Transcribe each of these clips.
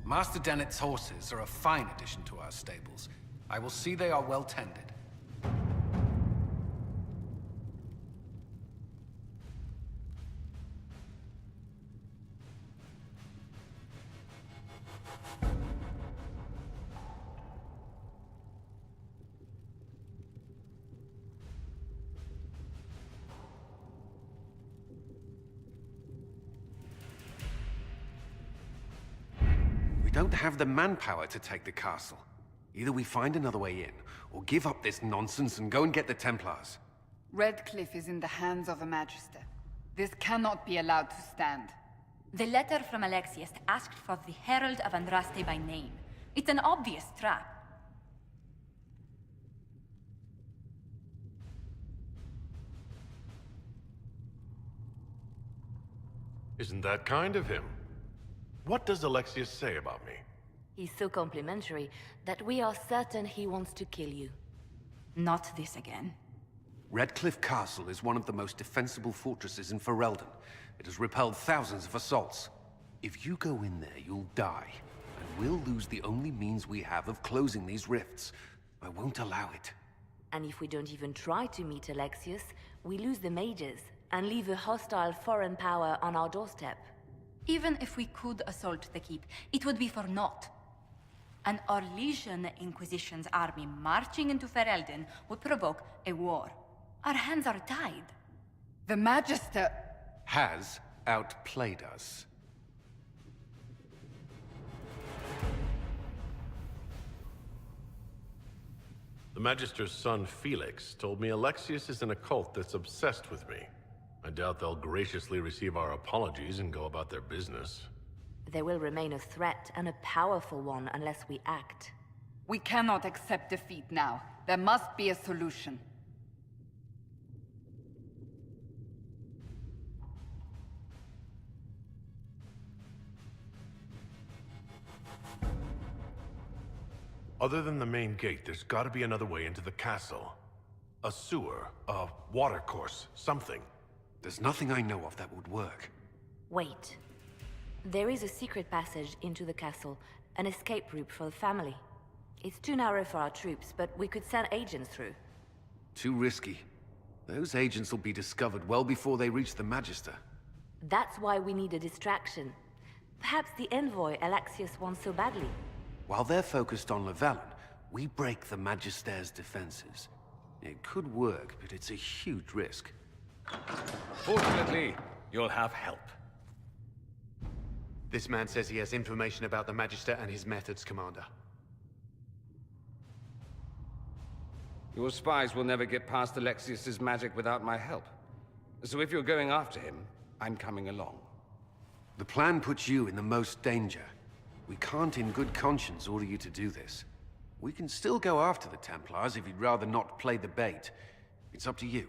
Master Dennett's horses are a fine addition to our stables. I will see they are well tended. We don't have the manpower to take the castle. Either we find another way in, or give up this nonsense and go and get the Templars. Redcliffe is in the hands of a Magister. This cannot be allowed to stand. The letter from Alexius asked for the Herald of Andraste by name. It's an obvious trap. Isn't that kind of him? What does Alexius say about me? He's so complimentary that we are certain he wants to kill you. Not this again. Redcliffe Castle is one of the most defensible fortresses in Ferelden. It has repelled thousands of assaults. If you go in there, you'll die. And we'll lose the only means we have of closing these rifts. I won't allow it. And if we don't even try to meet Alexius, we lose the mages and leave a hostile foreign power on our doorstep. Even if we could assault the keep, it would be for naught. An Orlesian Inquisition's army marching into Ferelden would provoke a war. Our hands are tied. The Magister... has outplayed us. The Magister's son, Felix, told me Alexius is in a cult that's obsessed with me. I doubt they'll graciously receive our apologies and go about their business. They will remain a threat, and a powerful one, unless we act. We cannot accept defeat now. There must be a solution. Other than the main gate, there's gotta be another way into the castle. A sewer, a watercourse, something. There's nothing I know of that would work. Wait. There is a secret passage into the castle, an escape route for the family. It's too narrow for our troops, but we could send agents through. Too risky. Those agents will be discovered well before they reach the Magister. That's why we need a distraction. Perhaps the envoy Alexius wants so badly. While they're focused on Llewellyn, we break the Magister's defenses. It could work, but it's a huge risk. Fortunately, you'll have help. This man says he has information about the Magister and his methods, Commander. Your spies will never get past Alexius's magic without my help. So if you're going after him, I'm coming along. The plan puts you in the most danger. We can't in good conscience order you to do this. We can still go after the Templars if you'd rather not play the bait. It's up to you.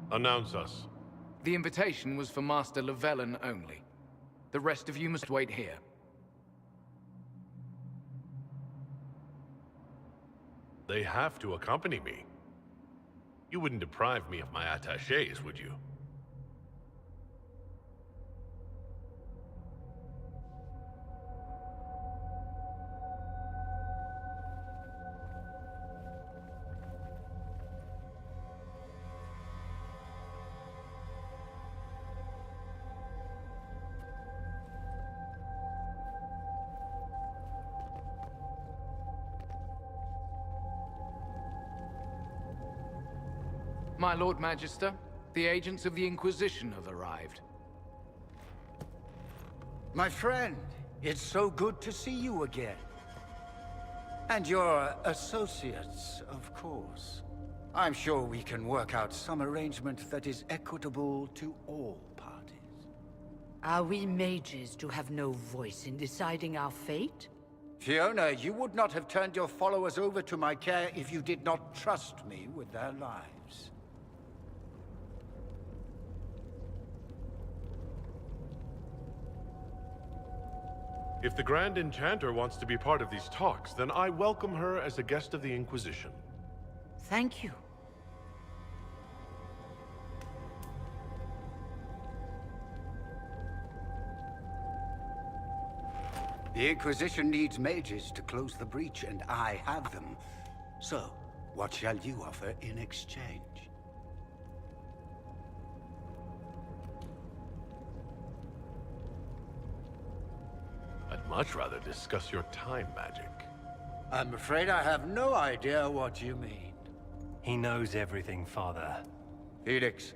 Announce us. The invitation was for Master Llewellyn only. The rest of you must wait here. They have to accompany me. You wouldn't deprive me of my attachés, would you? My Lord Magister, the agents of the Inquisition have arrived. My friend, it's so good to see you again. And your associates, of course. I'm sure we can work out some arrangement that is equitable to all parties. Are we mages to have no voice in deciding our fate? Fiona, you would not have turned your followers over to my care if you did not trust me with their lives. If the Grand Enchanter wants to be part of these talks, then I welcome her as a guest of the Inquisition. Thank you. The Inquisition needs mages to close the breach, and I have them. So, what shall you offer in exchange? I'd much rather discuss your time magic. I'm afraid I have no idea what you mean. He knows everything, Father. Felix,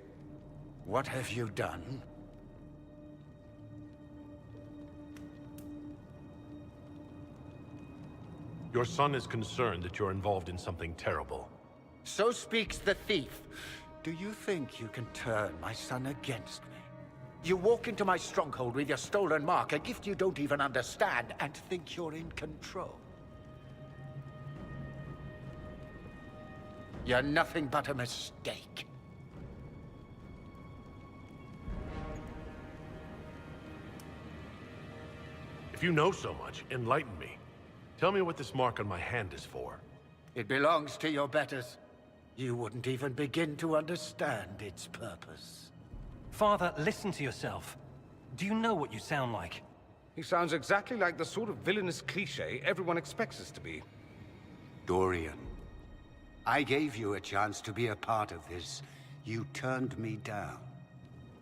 what have you done? Your son is concerned that you're involved in something terrible. So speaks the thief. Do you think you can turn my son against me? You walk into my stronghold with your stolen mark, a gift you don't even understand, and think you're in control. You're nothing but a mistake. If you know so much, enlighten me. Tell me what this mark on my hand is for. It belongs to your betters. You wouldn't even begin to understand its purpose. Father, listen to yourself. Do you know what you sound like? He sounds exactly like the sort of villainous cliché everyone expects us to be. Dorian, I gave you a chance to be a part of this. You turned me down.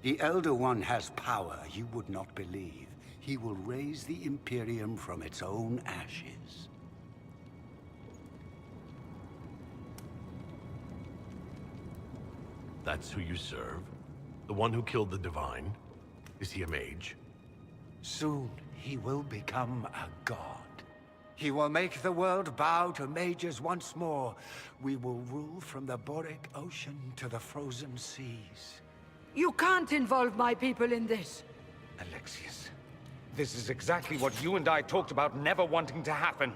The Elder One has power you would not believe. He will raise the Imperium from its own ashes. That's who you serve? The one who killed the Divine? Is he a mage? Soon, he will become a god. He will make the world bow to mages once more. We will rule from the Boric Ocean to the frozen seas. You can't involve my people in this. Alexius, this is exactly what you and I talked about never wanting to happen.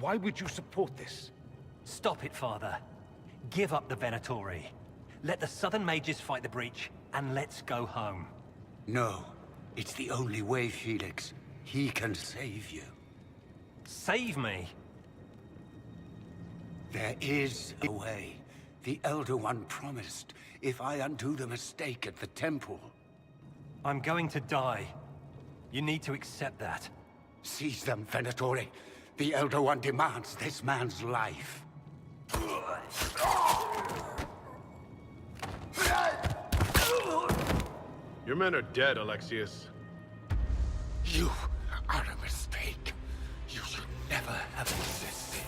Why would you support this? Stop it, Father. Give up the Venatori. Let the Southern Mages fight the breach, and let's go home. No, it's the only way, Felix. He can save you. Save me? There is a way. The Elder One promised, if I undo the mistake at the temple. I'm going to die. You need to accept that. Seize them, Venatori. The Elder One demands this man's life. Your men are dead, Alexius. You are a mistake. You should never have existed.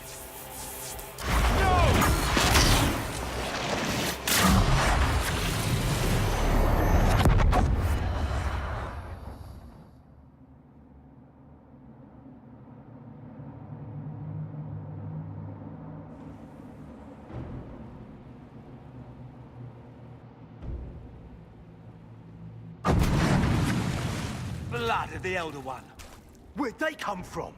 Blood of the Elder One. Where'd they come from?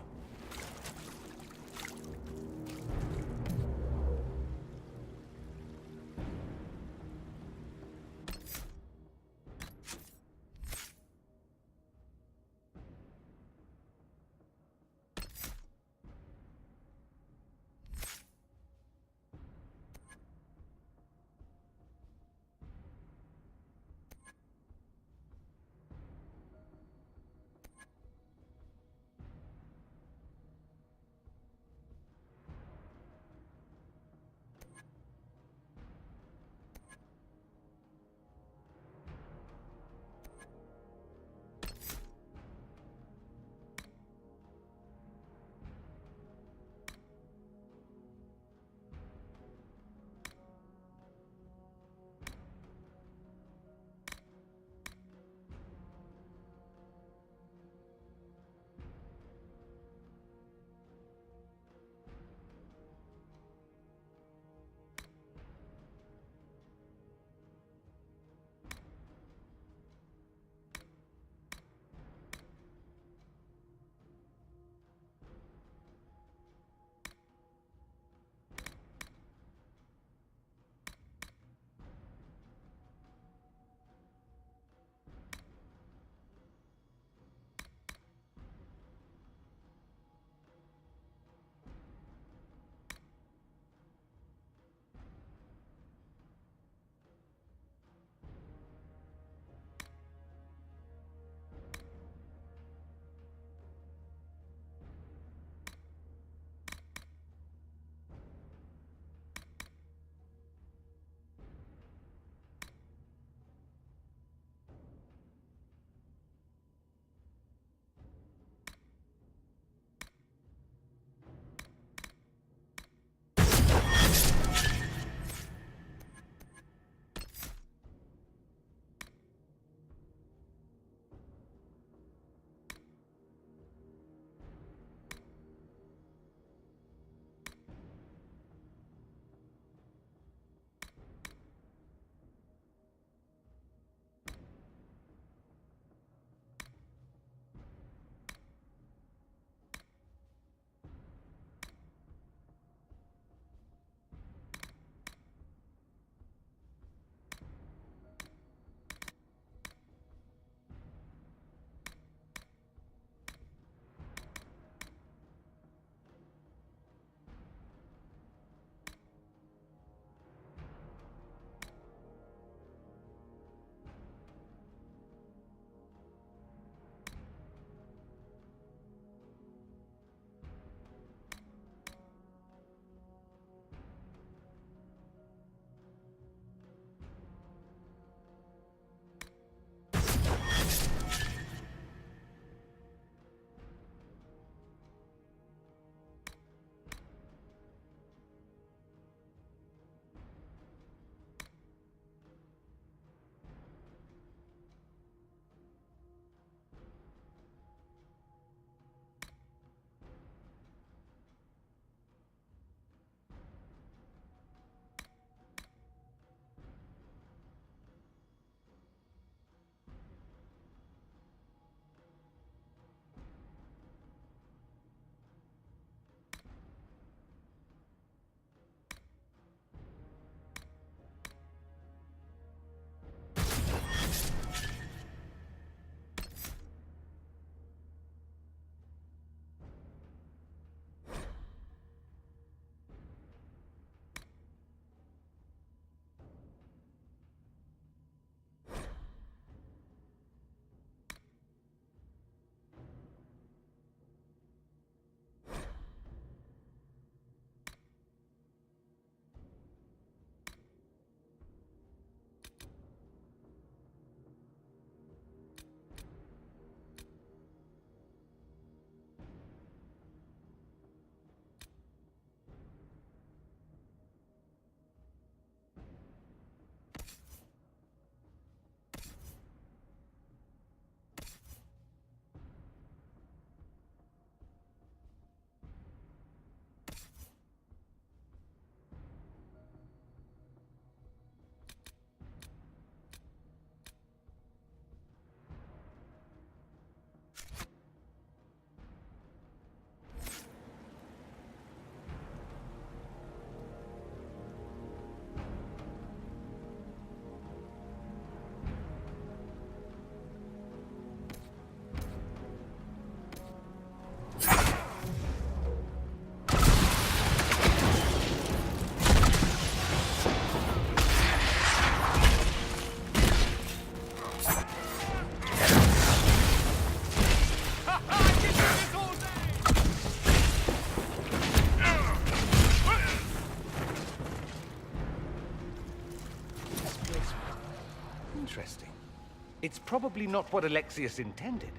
it's probably not what Alexius intended.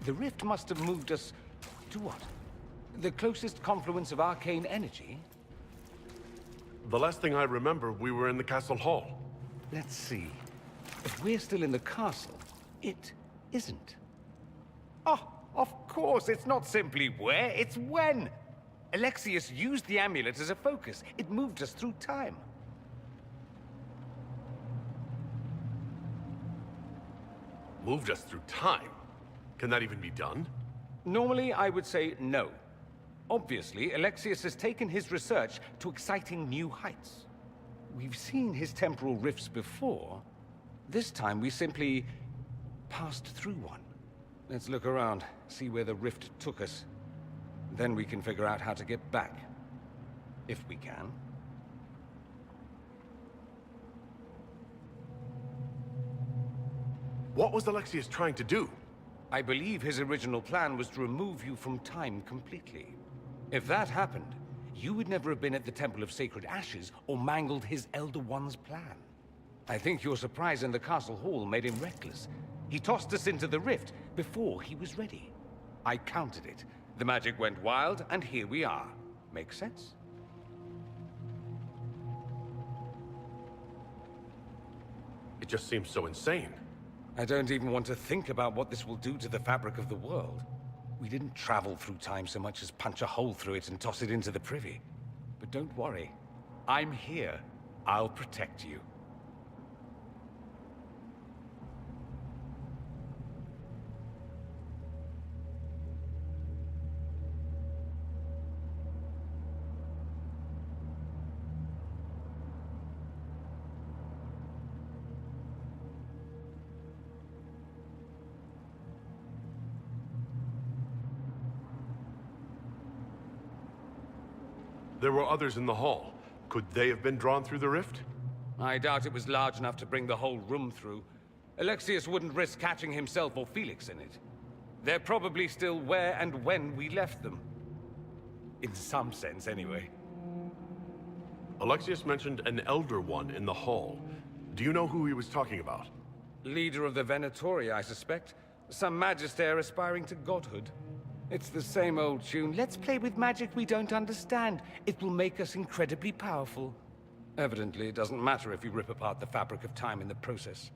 The rift must have moved us to what? The closest confluence of arcane energy? The last thing I remember, we were in the castle hall. Let's see. If we're still in the castle, it isn't. Oh, of course, it's not simply where, it's when! Alexius used the amulet as a focus. It moved us through time. Moved us through time? Can that even be done? Normally, I would say no. Obviously, Alexius has taken his research to exciting new heights. We've seen his temporal rifts before. This time, we simply passed through one. Let's look around, see where the rift took us. Then we can figure out how to get back. If we can. What was Alexius trying to do? I believe his original plan was to remove you from time completely. If that happened, you would never have been at the Temple of Sacred Ashes or mangled his Elder One's plan. I think your surprise in the castle hall made him reckless. He tossed us into the rift before he was ready. I counted it. The magic went wild, and here we are. Make sense? It just seems so insane. I don't even want to think about what this will do to the fabric of the world. We didn't travel through time so much as punch a hole through it and toss it into the privy. But don't worry. I'm here. I'll protect you. There were others in the hall. Could they have been drawn through the rift? I doubt it was large enough to bring the whole room through. Alexius wouldn't risk catching himself or Felix in it. They're probably still where and when we left them. In some sense, anyway. Alexius mentioned an Elder One in the hall. Do you know who he was talking about? Leader of the Venatori, I suspect. Some magister aspiring to godhood. It's the same old tune. Let's play with magic we don't understand. It will make us incredibly powerful. Evidently, it doesn't matter if we rip apart the fabric of time in the process.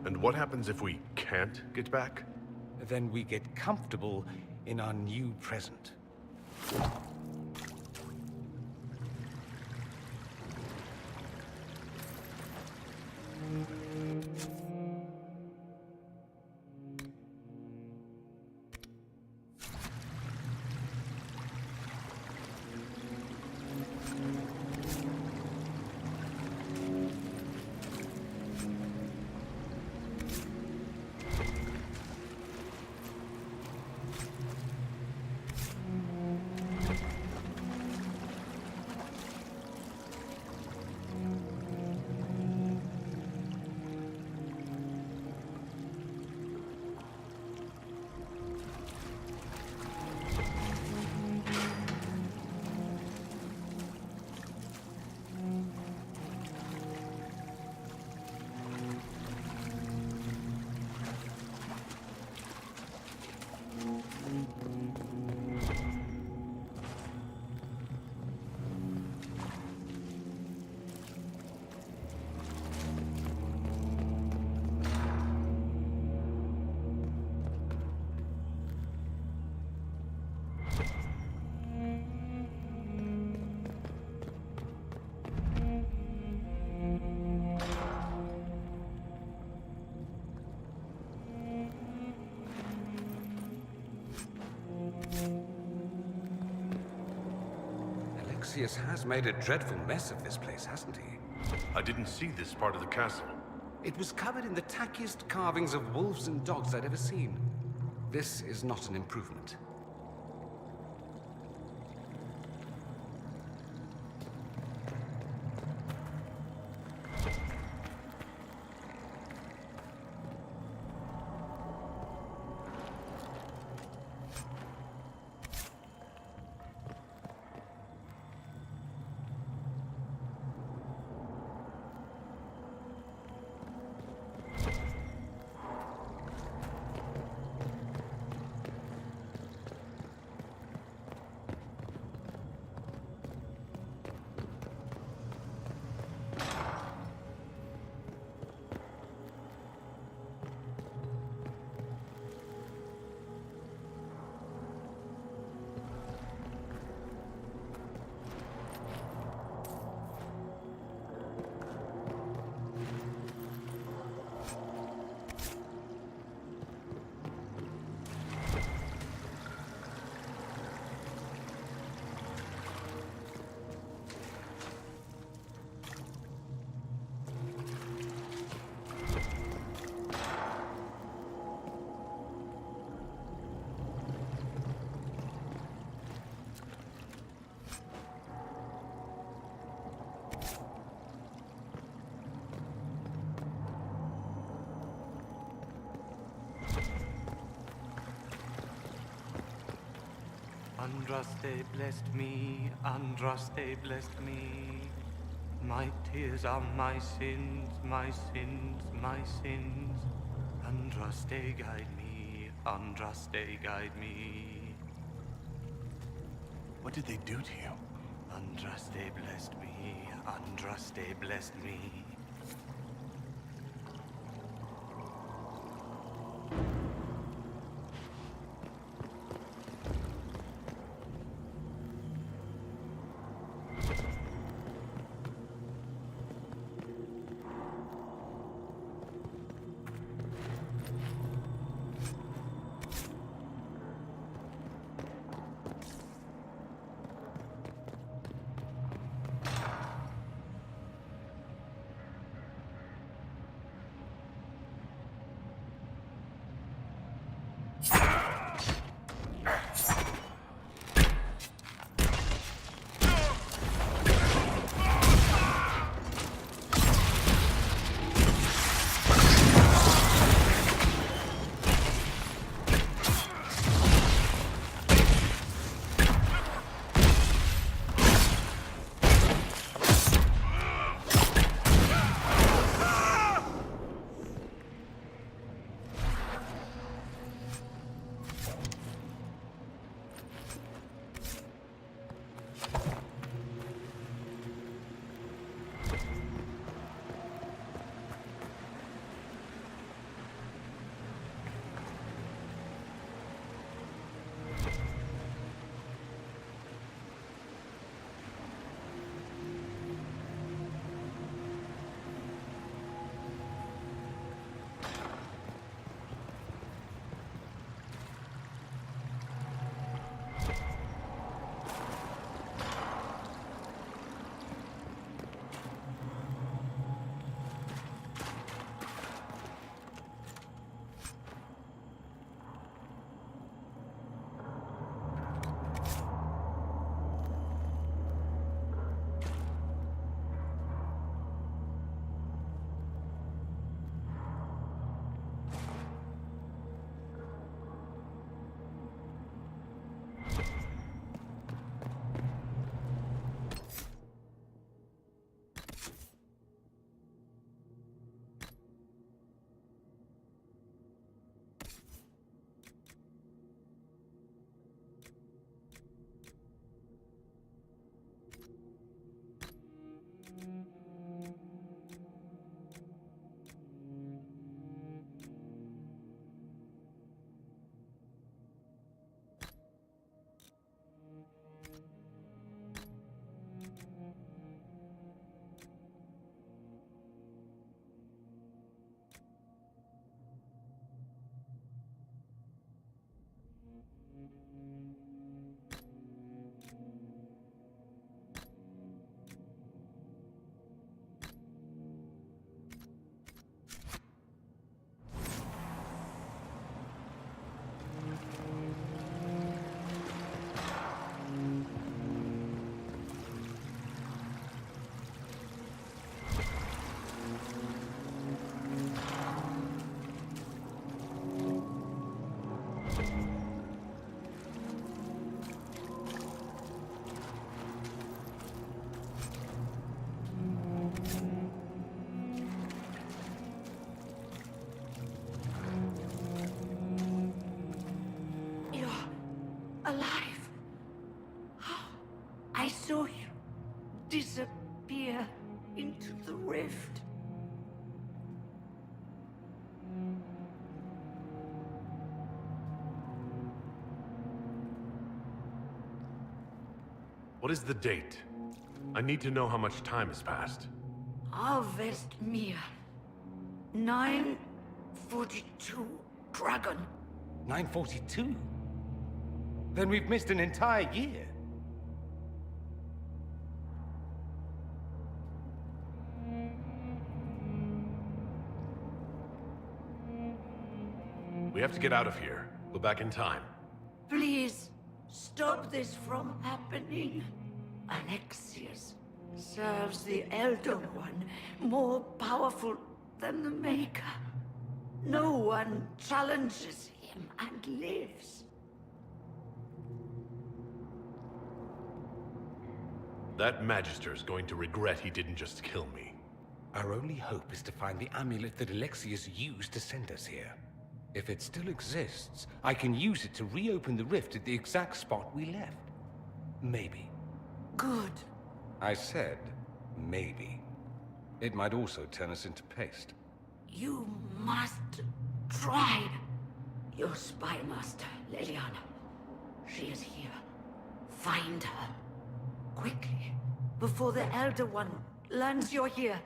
And what happens if we can't get back? Then we get comfortable in our new present. Alexius has made a dreadful mess of this place, hasn't he? I didn't see this part of the castle. It was covered in the tackiest carvings of wolves and dogs I'd ever seen. This is not an improvement. Andraste blessed me, Andraste blessed me. My tears are my sins, my sins, my sins. Andraste guide me, Andraste guide me. What did they do to you? Andraste blessed me, Andraste blessed me. Alive. I saw you disappear into the rift. What is the date? I need to know how much time has passed. Harvest Mir. 942 Dragon. 942? Then we've missed an entire year. We have to get out of here. Go back in time. Please, stop this from happening. Alexius serves the Elder One, more powerful than the Maker. No one challenges him and lives. That Magister's going to regret he didn't just kill me. Our only hope is to find the amulet that Alexius used to send us here. If it still exists, I can use it to reopen the rift at the exact spot we left. Maybe. Good. I said, maybe. It might also turn us into paste. You must try. Your spy master, Leliana. She is here. Find her. Quickly. Before the Elder One learns you're here.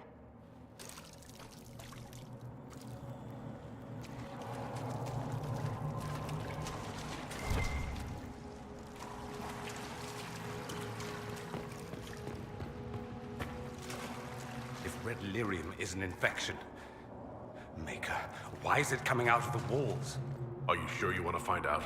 If red lyrium is an infection... Maker, why is it coming out of the walls? Are you sure you want to find out?